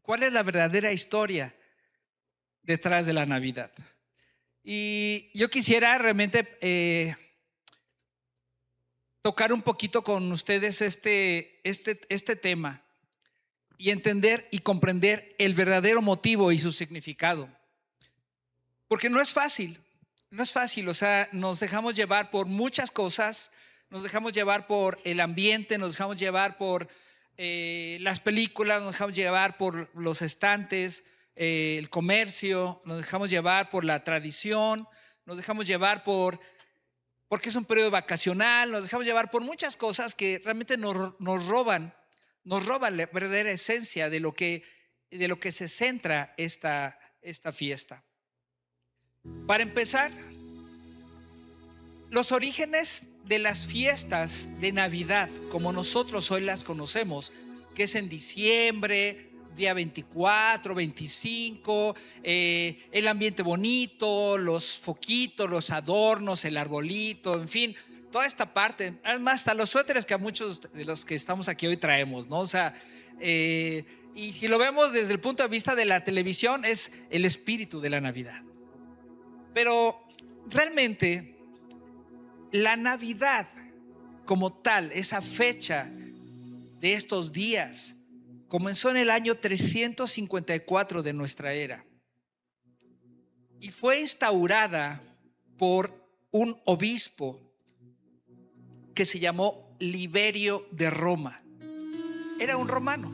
¿Cuál es la verdadera historia detrás de la Navidad? Y yo quisiera realmente tocar un poquito con ustedes este tema y entender y comprender el verdadero motivo y su significado. Porque no es fácil, o sea, nos dejamos llevar por muchas cosas, nos dejamos llevar por el ambiente, nos dejamos llevar por las películas, nos dejamos llevar por los estantes, el comercio, nos dejamos llevar por la tradición, nos dejamos llevar porque es un periodo vacacional, nos dejamos llevar por muchas cosas que realmente nos roban la verdadera esencia de lo que se centra esta fiesta. Para empezar, los orígenes de las fiestas de Navidad, como nosotros hoy las conocemos, que es en diciembre, día 24, 25, el ambiente bonito, los foquitos, los adornos, el arbolito, en fin, toda esta parte, además hasta los suéteres que a muchos de los que estamos aquí hoy traemos, ¿no? O sea, y si lo vemos desde el punto de vista de la televisión, es el espíritu de la Navidad. Pero realmente la Navidad como tal, esa fecha de estos días, comenzó en el año 354 de nuestra era y fue instaurada por un obispo que se llamó Liberio de Roma. Era un romano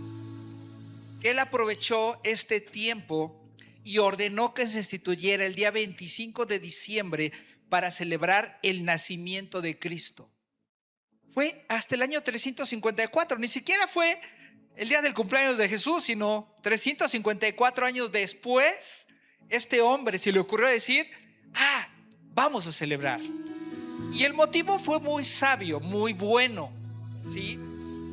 que él aprovechó este tiempo y ordenó que se instituyera el día 25 de diciembre para celebrar el nacimiento de Cristo. Fue hasta el año 354, ni siquiera fue el día del cumpleaños de Jesús, sino 354 años después, este hombre se le ocurrió decir, vamos a celebrar. Y el motivo fue muy sabio, muy bueno, ¿sí?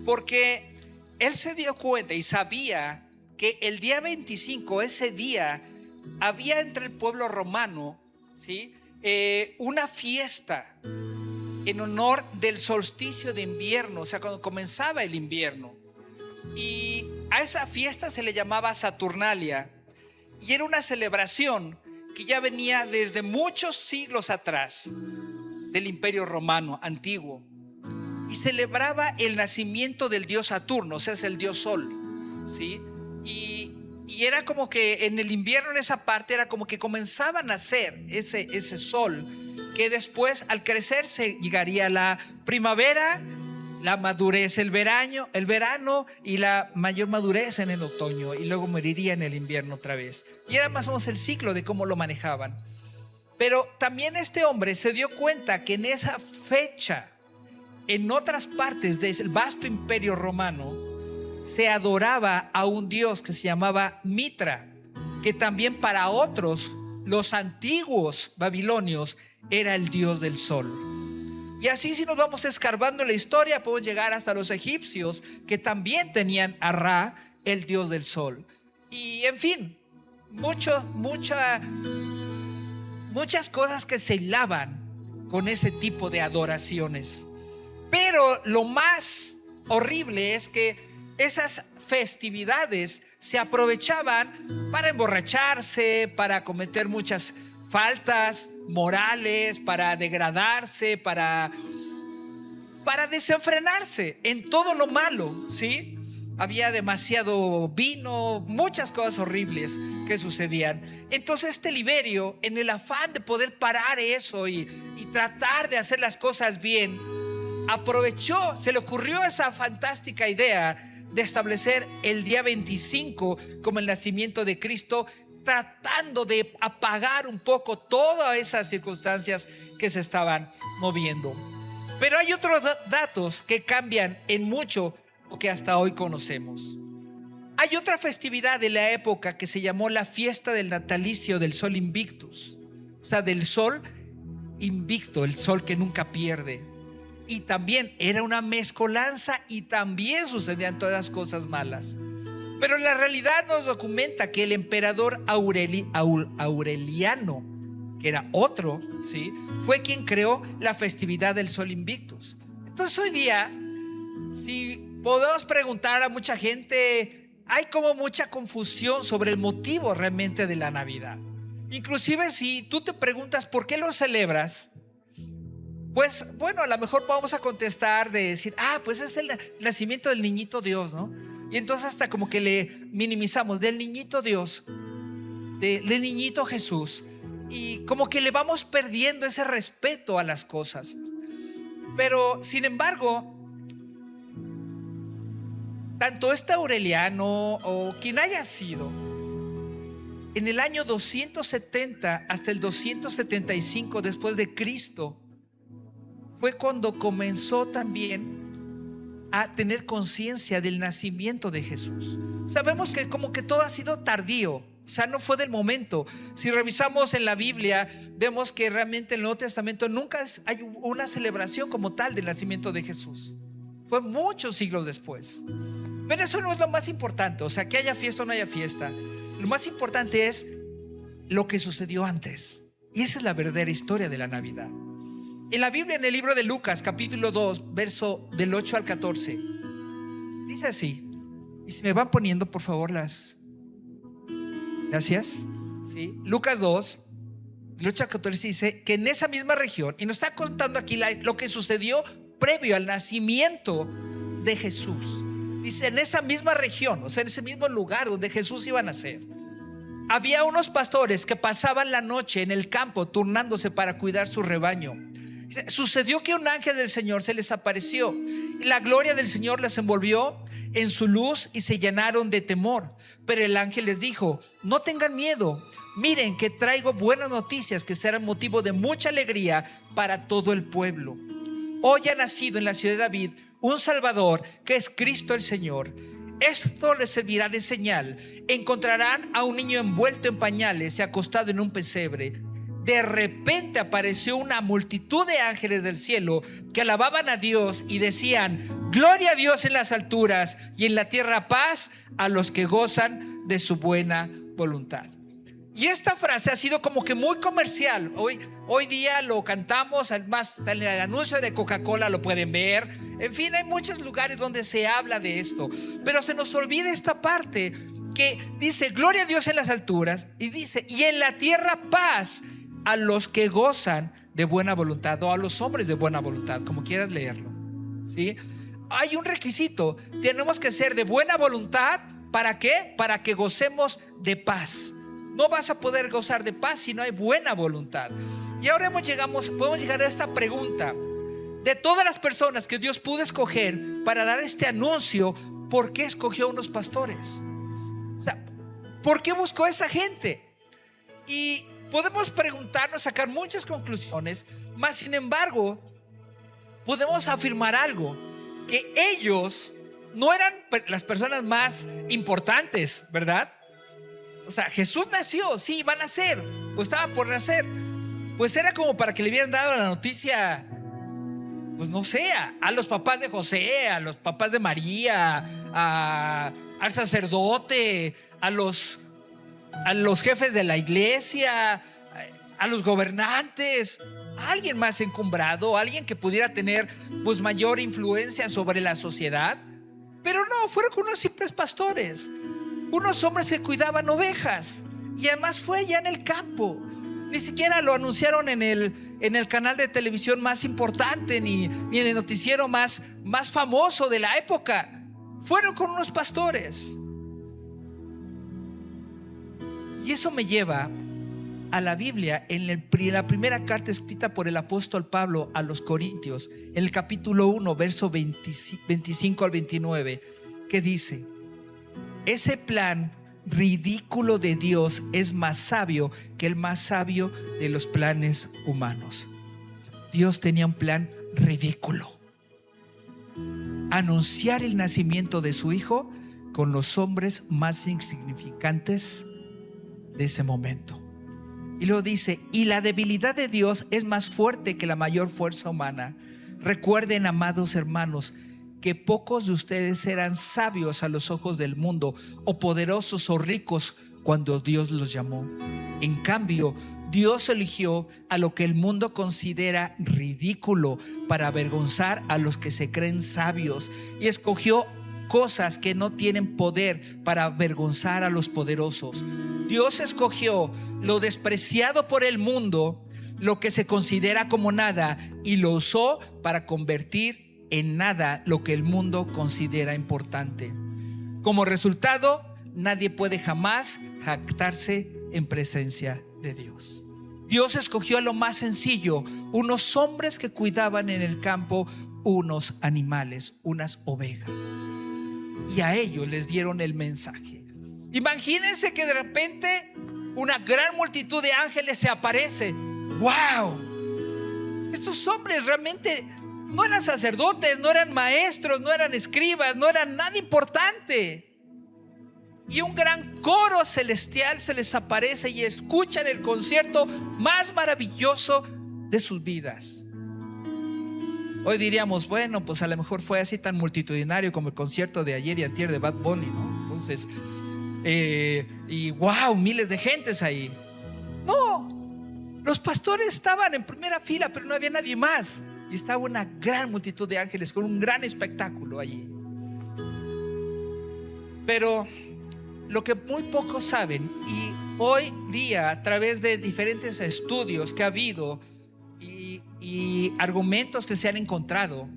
Porque él se dio cuenta y sabía que el día 25, ese día, había entre el pueblo romano, ¿sí? Una fiesta en honor del solsticio de invierno, o sea, cuando comenzaba el invierno. Y a esa fiesta se le llamaba Saturnalia, y era una celebración que ya venía desde muchos siglos atrás del Imperio Romano antiguo, y celebraba el nacimiento del dios Saturno, o sea, es el dios Sol, ¿sí? Y era como que en el invierno, en esa parte, era como que comenzaba a nacer ese sol, que después al crecerse llegaría la primavera, la madurez el verano y la mayor madurez en el otoño, y luego moriría en el invierno otra vez. Y era más o menos el ciclo de cómo lo manejaban. Pero también este hombre se dio cuenta que en esa fecha, en otras partes del vasto imperio romano, se adoraba a un dios que se llamaba Mitra, que también para otros, los antiguos babilonios, era el dios del sol. Y así, si nos vamos escarbando en la historia, podemos llegar hasta los egipcios, que también tenían a Ra, el dios del sol. Y en fin, muchas cosas que se hilaban con ese tipo de adoraciones. Pero lo más horrible es que esas festividades se aprovechaban para emborracharse, para cometer muchas faltas morales, para degradarse, para desenfrenarse en todo lo malo, ¿sí? Había demasiado vino, muchas cosas horribles que sucedían. Entonces este Liberio, en el afán de poder parar eso y tratar de hacer las cosas bien, aprovechó, se le ocurrió esa fantástica idea de establecer el día 25 como el nacimiento de Cristo, tratando de apagar un poco todas esas circunstancias que se estaban moviendo. Pero hay otros datos que cambian en mucho lo que hasta hoy conocemos. Hay otra festividad de la época que se llamó la fiesta del natalicio del Sol Invictus, o sea, del Sol invicto, el sol que nunca pierde. Y también era una mezcolanza y también sucedían todas las cosas malas. Pero la realidad nos documenta que el emperador Aureliano, que era otro, ¿sí?, fue quien creó la festividad del Sol Invictus. Entonces hoy día, si podemos preguntar a mucha gente hay como mucha confusión sobre el motivo realmente de la Navidad. Inclusive si tú te preguntas por qué lo celebras, pues bueno, a lo mejor vamos a contestar de decir, pues es el nacimiento del niñito Dios, ¿no? Y entonces hasta como que le minimizamos del niñito Dios, del niñito Jesús, y como que le vamos perdiendo ese respeto a las cosas. Pero sin embargo, tanto Aureliano o quien haya sido, en el año 270 hasta el 275 después de Cristo, fue cuando comenzó también a tener conciencia del nacimiento de Jesús. Sabemos que como que todo ha sido tardío, o sea, no fue del momento. Si revisamos en la Biblia, vemos que realmente en el Nuevo Testamento nunca hay una celebración como tal del nacimiento de Jesús. Fue muchos siglos después. Pero eso no es lo más importante, o sea, que haya fiesta o no haya fiesta. Lo más importante es lo que sucedió antes. Y esa es la verdadera historia de la Navidad. En la Biblia, en el libro de Lucas, capítulo 2, verso del 8 al 14, dice así. Y si me van poniendo, por favor, las... Gracias. ¿Sí? Lucas 2, del 8 al 14 dice que en esa misma región, y nos está contando aquí lo que sucedió previo al nacimiento de Jesús. Dice, en esa misma región, o sea, en ese mismo lugar donde Jesús iba a nacer, había unos pastores que pasaban la noche en el campo turnándose para cuidar su rebaño. Sucedió que un ángel del Señor se les apareció y la gloria del Señor les envolvió en su luz y se llenaron de temor. Pero el ángel les dijo: no tengan miedo, miren que traigo buenas noticias que serán motivo de mucha alegría para todo el pueblo. Hoy ha nacido en la ciudad de David un Salvador, que es Cristo el Señor. Esto les servirá de señal: encontrarán a un niño envuelto en pañales y acostado en un pesebre. De repente apareció una multitud de ángeles del cielo que alababan a Dios y decían: gloria a Dios en las alturas y en la tierra paz a los que gozan de su buena voluntad. Y esta frase ha sido como que muy comercial. Hoy día lo cantamos, además en el anuncio de Coca-Cola lo pueden ver. En fin, hay muchos lugares donde se habla de esto, pero se nos olvida esta parte que dice: gloria a Dios en las alturas, y dice: y en la tierra paz a los que gozan de buena voluntad, o a los hombres de buena voluntad, como quieras leerlo. ¿Sí? Hay un requisito: tenemos que ser de buena voluntad. ¿Para qué? Para que gocemos de paz. No vas a poder gozar de paz si no hay buena voluntad. Y ahora podemos llegar a esta pregunta: de todas las personas que Dios pudo escoger para dar este anuncio, ¿por qué escogió a unos pastores? O sea, ¿por qué buscó a esa gente? Y podemos preguntarnos, sacar muchas conclusiones, mas sin embargo podemos afirmar algo: que ellos no eran las personas más importantes, ¿verdad? O sea, Jesús nació, sí, iba a nacer, o estaba por nacer. Pues era como para que le hubieran dado la noticia, pues no sé, a los papás de José, a los papás de María, al sacerdote, a los jefes de la iglesia, a los gobernantes, a alguien más encumbrado, alguien que pudiera tener pues mayor influencia sobre la sociedad. Pero no, fueron con unos simples pastores, unos hombres que cuidaban ovejas, y además fue ya en el campo. Ni siquiera lo anunciaron en el canal de televisión más importante, ni en el noticiero más famoso de la época. Fueron con unos pastores. Y eso me lleva a la Biblia, en la primera carta escrita por el apóstol Pablo a los Corintios, en el capítulo 1, verso 25 al 29, que dice: ese plan ridículo de Dios es más sabio que el más sabio de los planes humanos. Dios tenía un plan ridículo: anunciar el nacimiento de su hijo con los hombres más insignificantes de ese momento. Y luego dice: y la debilidad de Dios es más fuerte que la mayor fuerza humana. Recuerden, amados hermanos, que pocos de ustedes eran sabios a los ojos del mundo, o poderosos o ricos, cuando Dios los llamó. En cambio, Dios eligió a lo que el mundo considera ridículo para avergonzar a los que se creen sabios, y escogió cosas que no tienen poder para avergonzar a los poderosos. Dios escogió lo despreciado por el mundo, lo que se considera como nada, y lo usó para convertir en nada lo que el mundo considera importante. Como resultado, nadie puede jamás jactarse en presencia de Dios. Dios escogió a lo más sencillo, unos hombres que cuidaban en el campo unos animales, unas ovejas, y a ellos les dieron el mensaje. Imagínense que de repente una gran multitud de ángeles se aparece. ¡Wow! Estos hombres realmente no eran sacerdotes, no eran maestros, no eran escribas, no eran nada importante. Y un gran coro celestial se les aparece y escuchan el concierto más maravilloso de sus vidas. Hoy diríamos, bueno, pues a lo mejor fue así tan multitudinario como el concierto de ayer y antier de Bad Bunny, ¿no? Entonces, y wow, miles de gentes ahí. No, los pastores estaban en primera fila, pero no había nadie más. Y estaba una gran multitud de ángeles con un gran espectáculo allí. Pero lo que muy pocos saben, y hoy día a través de diferentes estudios que ha habido y argumentos que se han encontrado,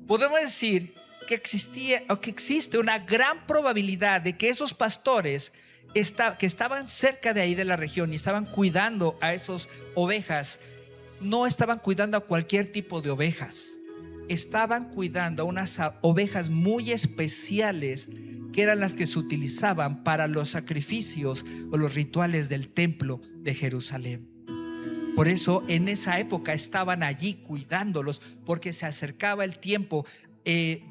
podemos decir que existía o que existe una gran probabilidad de que esos pastores que estaban cerca de ahí de la región y estaban cuidando a esas ovejas, no estaban cuidando a cualquier tipo de ovejas, estaban cuidando a unas ovejas muy especiales, que eran las que se utilizaban para los sacrificios o los rituales del templo de Jerusalén. Por eso en esa época estaban allí cuidándolos, porque se acercaba el tiempo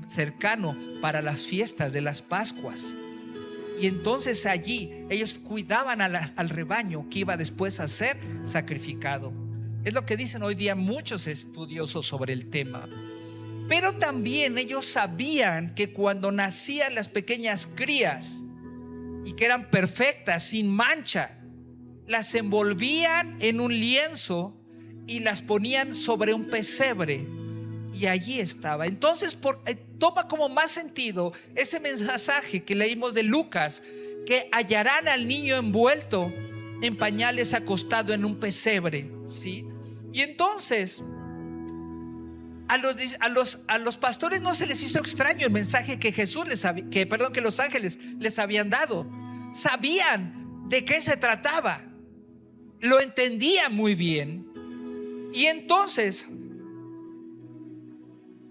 cercano para las fiestas de las Pascuas. Y entonces allí ellos cuidaban al rebaño que iba después a ser sacrificado. Es lo que dicen hoy día muchos estudiosos sobre el tema. Pero también ellos sabían que cuando nacían las pequeñas crías y que eran perfectas, sin mancha, las envolvían en un lienzo y las ponían sobre un pesebre, y allí estaba. Entonces toma como más sentido ese mensaje que leímos de Lucas, que hallarán al niño envuelto en pañales, acostado en un pesebre, ¿sí? Y entonces a los pastores no se les hizo extraño el mensaje que que los ángeles les habían dado. Sabían de qué se trataba, lo entendían muy bien. Y entonces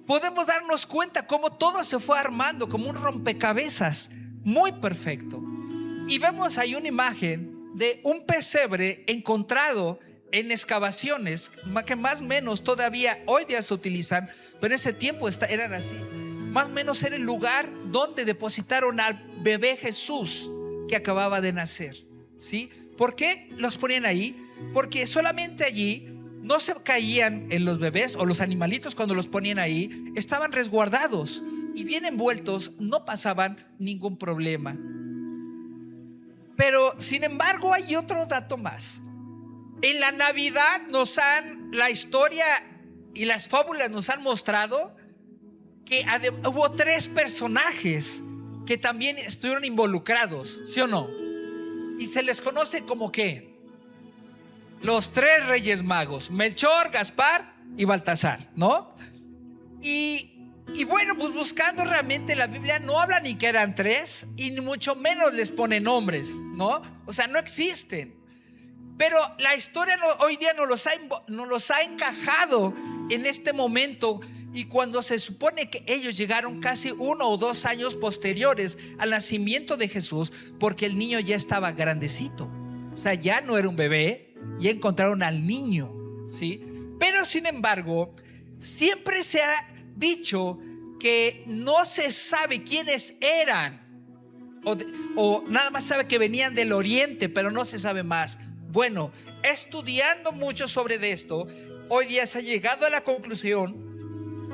podemos darnos cuenta cómo todo se fue armando como un rompecabezas muy perfecto. Y vemos ahí una imagen de un pesebre encontrado en excavaciones que más o menos todavía hoy día se utilizan, pero en ese tiempo eran así. Más o menos era el lugar donde depositaron al bebé Jesús que acababa de nacer, ¿sí? ¿Por qué los ponían ahí? Porque solamente allí no se caían en los bebés o los animalitos. Cuando los ponían ahí, estaban resguardados y bien envueltos, no pasaban ningún problema. Pero sin embargo hay otro dato más. En la Navidad la historia y las fábulas nos han mostrado que hubo 3 personajes que también estuvieron involucrados, ¿sí o no? Y se les conoce como ¿qué? Los 3 reyes magos: Melchor, Gaspar y Baltasar, ¿no? Y bueno, pues buscando realmente la Biblia no habla ni que eran 3, y ni mucho menos les pone nombres, ¿no? O sea, no existen. Pero la historia hoy día nos los ha encajado en este momento. Y cuando se supone que ellos llegaron casi 1 o 2 años posteriores al nacimiento de Jesús, porque el niño ya estaba grandecito, o sea, ya no era un bebé, ya encontraron al niño, ¿sí? Pero sin embargo, siempre se ha dicho que no se sabe quiénes eran, o nada más sabe que venían del oriente, pero no se sabe más. Bueno, estudiando mucho sobre esto, hoy día se ha llegado a la conclusión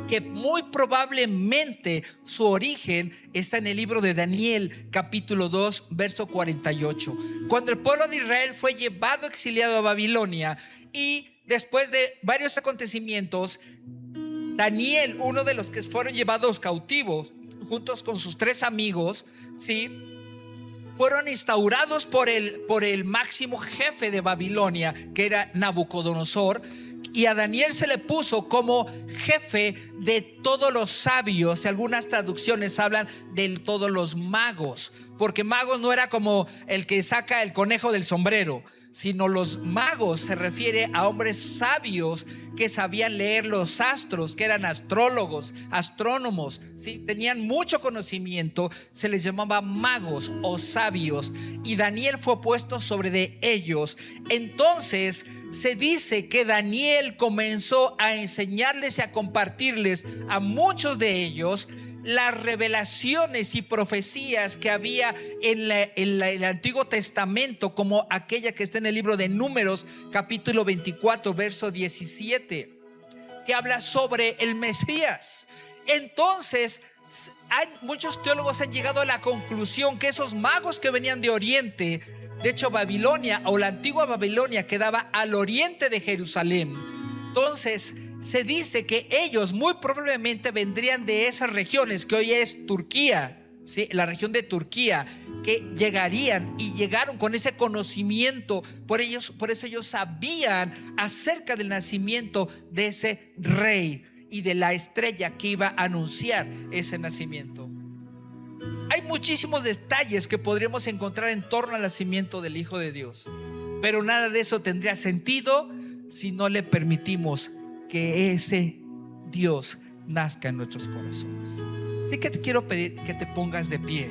que muy probablemente su origen está en el libro de Daniel, capítulo 2, verso 48. Cuando el pueblo de Israel fue llevado exiliado a Babilonia, y después de varios acontecimientos, Daniel, uno de los que fueron llevados cautivos, juntos con sus 3 amigos, ¿sí?, fueron instaurados por el máximo jefe de Babilonia, que era Nabucodonosor. Y a Daniel se le puso como jefe de todos los sabios. Algunas traducciones hablan de todos los magos, porque magos no era como el que saca el conejo del sombrero, sino los magos se refiere a hombres sabios que sabían leer los astros, que eran astrólogos, astrónomos, ¿sí? Tenían mucho conocimiento, se les llamaba magos o sabios, y Daniel fue puesto sobre de ellos. Entonces se dice que Daniel comenzó a enseñarles y a compartirles a muchos de ellos las revelaciones y profecías que había en el Antiguo Testamento, como aquella que está en el libro de Números, capítulo 24, verso 17, que habla sobre el Mesías. Entonces, muchos teólogos han llegado a la conclusión que esos magos que venían de Oriente, de hecho Babilonia o la antigua Babilonia quedaba al oriente de Jerusalén. Entonces se dice que ellos muy probablemente vendrían de esas regiones que hoy es Turquía, ¿sí?, la región de Turquía, que llegarían y llegaron con ese conocimiento. Por eso ellos sabían acerca del nacimiento de ese rey y de la estrella que iba a anunciar ese nacimiento. Hay muchísimos detalles que podríamos encontrar en torno al nacimiento del Hijo de Dios, pero nada de eso tendría sentido si no le permitimos que ese Dios nazca en nuestros corazones. Así que te quiero pedir que te pongas de pie.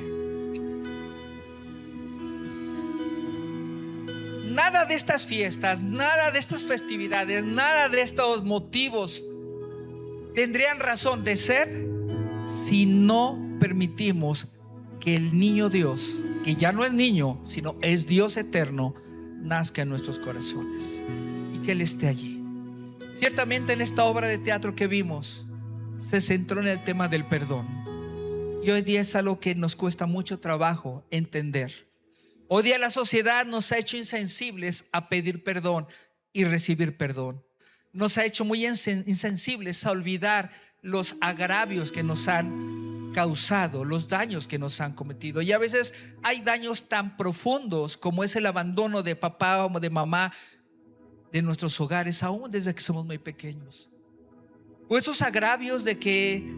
Nada de estas fiestas, nada de estas festividades, nada de estos motivos tendrían razón de ser si no permitimos que el niño Dios, que ya no es niño, sino es Dios eterno, nazca en nuestros corazones y que Él esté allí. Ciertamente en esta obra de teatro que vimos se centró en el tema del perdón, y hoy día es algo que nos cuesta mucho trabajo entender. Hoy día la sociedad nos ha hecho insensibles a pedir perdón y recibir perdón. Nos ha hecho muy insensibles a olvidar los agravios que nos han causado, los daños que nos han cometido. Y a veces hay daños tan profundos como es el abandono de papá o de mamá de nuestros hogares, aún desde que somos muy pequeños, o esos agravios de que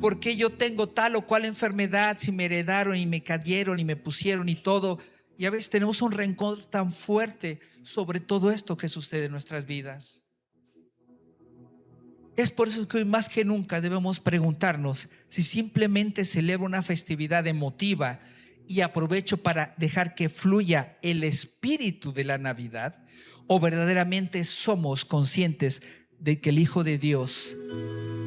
porque yo tengo tal o cual enfermedad, si me heredaron y me cayeron y me pusieron y todo. Y a veces tenemos un rencor tan fuerte sobre todo esto que sucede en nuestras vidas. Es por eso que hoy más que nunca debemos preguntarnos si simplemente celebro una festividad emotiva y aprovecho para dejar que fluya el espíritu de la Navidad, o verdaderamente somos conscientes de que el Hijo de Dios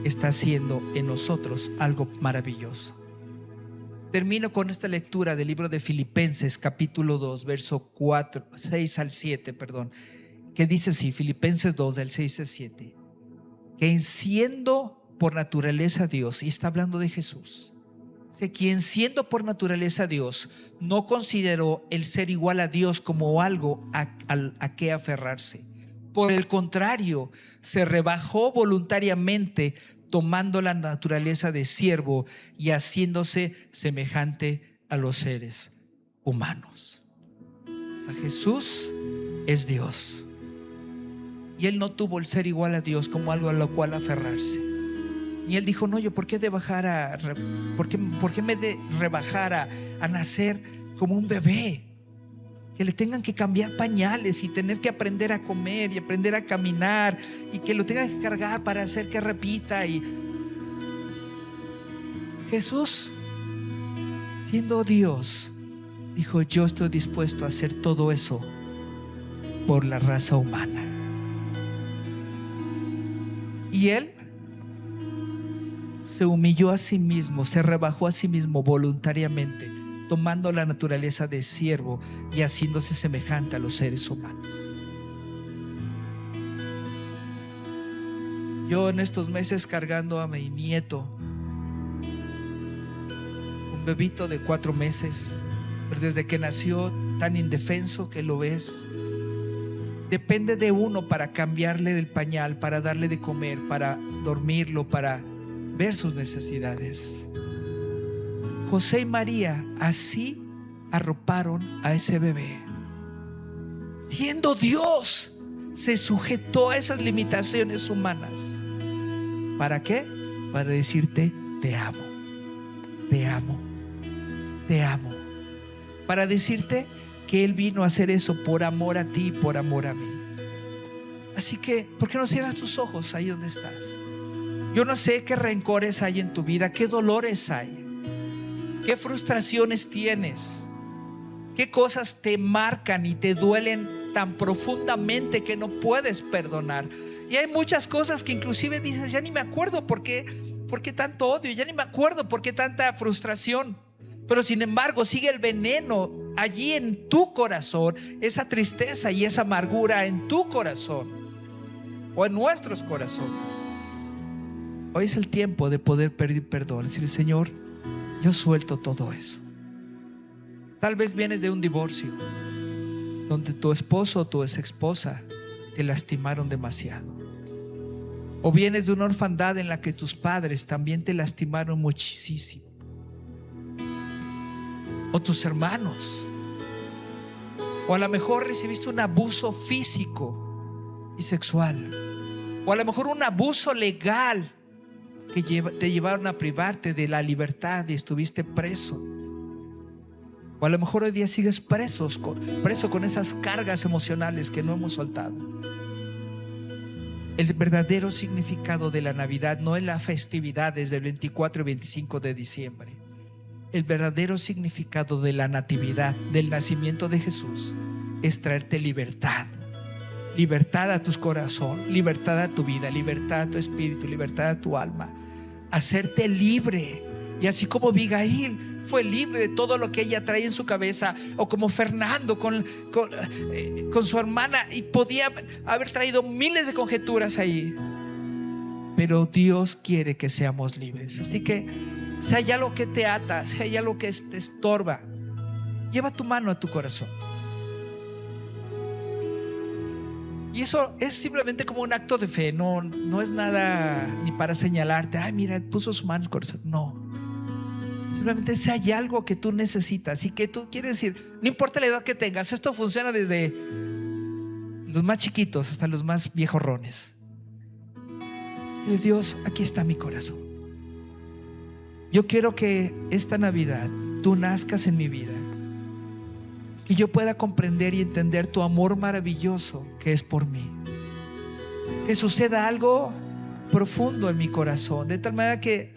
está haciendo en nosotros algo maravilloso. Termino con esta lectura del libro de Filipenses capítulo 2 verso 6 al 7, que dice así, Filipenses 2 del 6 al 7, que siendo por naturaleza Dios, y está hablando de Jesús, quien siendo por naturaleza Dios no consideró el ser igual a Dios como algo a que aferrarse. Por el contrario, se rebajó voluntariamente, tomando la naturaleza de siervo y haciéndose semejante a los seres humanos. O sea, Jesús es Dios, y Él no tuvo el ser igual a Dios como algo a lo cual aferrarse. Y Él dijo, no, yo ¿por qué me de rebajar a nacer como un bebé? Que le tengan que cambiar pañales y tener que aprender a comer y aprender a caminar, y que lo tengan que cargar para hacer que repita. Y Jesús, siendo Dios, dijo, yo estoy dispuesto a hacer todo eso por la raza humana. Y Él se humilló a sí mismo, se rebajó a sí mismo voluntariamente, tomando la naturaleza de siervo y haciéndose semejante a los seres humanos. Yo en estos meses cargando a mi nieto, un bebito de 4 meses, pero desde que nació tan indefenso que lo ves, depende de uno para cambiarle del pañal, para darle de comer, para dormirlo, para ver sus necesidades. José y María así arroparon a ese bebé. Siendo Dios, se sujetó a esas limitaciones humanas. ¿Para qué? Para decirte: te amo, te amo, te amo. Para decirte que Él vino a hacer eso por amor a ti y por amor a mí. Así que, ¿por qué no cierras tus ojos ahí donde estás? Yo no sé qué rencores hay en tu vida, qué dolores hay, qué frustraciones tienes, qué cosas te marcan y te duelen tan profundamente que no puedes perdonar. Y hay muchas cosas que inclusive dices: ya ni me acuerdo por qué tanto odio, ya ni me acuerdo por qué tanta frustración. Pero sin embargo sigue el veneno allí en tu corazón, esa tristeza y esa amargura en tu corazón o en nuestros corazones. Hoy es el tiempo de poder pedir perdón, decir: Señor, yo suelto todo eso. Tal vez vienes de un divorcio donde tu esposo o tu exesposa te lastimaron demasiado. O vienes de una orfandad en la que tus padres también te lastimaron muchísimo. O tus hermanos. O a lo mejor recibiste un abuso físico y sexual. O a lo mejor un abuso legal que te llevaron a privarte de la libertad y estuviste preso. O a lo mejor hoy día sigues preso con esas cargas emocionales que no hemos soltado. El verdadero significado de la Navidad no es la festividad desde el 24 y 25 de diciembre. El verdadero significado de la natividad, del nacimiento de Jesús, es traerte libertad. Libertad a tu corazón, libertad a tu vida, libertad a tu espíritu, libertad a tu alma. Hacerte libre. Y así como Abigail fue libre de todo lo que ella traía en su cabeza, o como Fernando con su hermana, y podía haber traído miles de conjeturas ahí. Pero Dios quiere que seamos libres. Así que si hay algo que te ata, si hay algo que te estorba, lleva tu mano a tu corazón. Y eso es simplemente como un acto de fe. No es nada ni para señalarte: ay, mira, él puso su mano en el corazón. No. Simplemente si hay algo que tú necesitas y que tú quieres decir, no importa la edad que tengas, esto funciona desde los más chiquitos hasta los más viejorrones. Dile: Dios, aquí está mi corazón. Yo quiero que esta Navidad tú nazcas en mi vida y yo pueda comprender y entender tu amor maravilloso que es por mí. Que suceda algo profundo en mi corazón, de tal manera que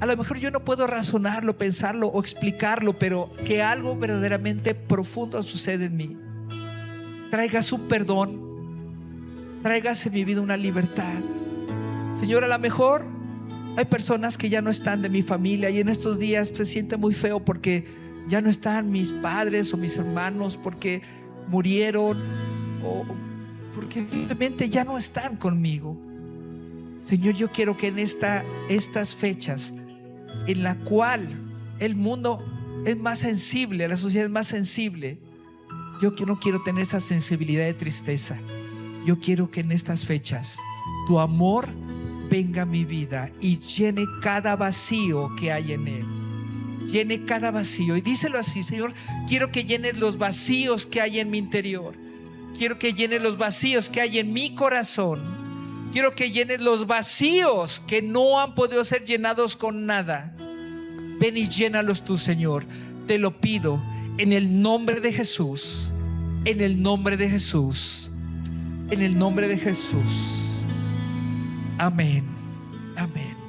a lo mejor yo no puedo razonarlo, pensarlo o explicarlo, pero que algo verdaderamente profundo sucede en mí. Traigas un perdón, traigas en mi vida una libertad. Señor, a lo mejor hay personas que ya no están de mi familia y en estos días se siente muy feo porque ya no están mis padres o mis hermanos, porque murieron o porque simplemente ya no están conmigo. Señor, yo quiero que en estas fechas en la cual el mundo es más sensible, la sociedad es más sensible, yo no quiero tener esa sensibilidad de tristeza. Yo quiero que en estas fechas tu amor venga a mi vida y llene cada vacío que hay en él. Llene cada vacío. Y díselo así: Señor, quiero que llenes los vacíos que hay en mi interior. Quiero que llenes los vacíos que hay en mi corazón. Quiero que llenes los vacíos que no han podido ser llenados con nada. Ven y llénalos tú, Señor. Te lo pido en el nombre de Jesús. En el nombre de Jesús. En el nombre de Jesús. Amén. Amén.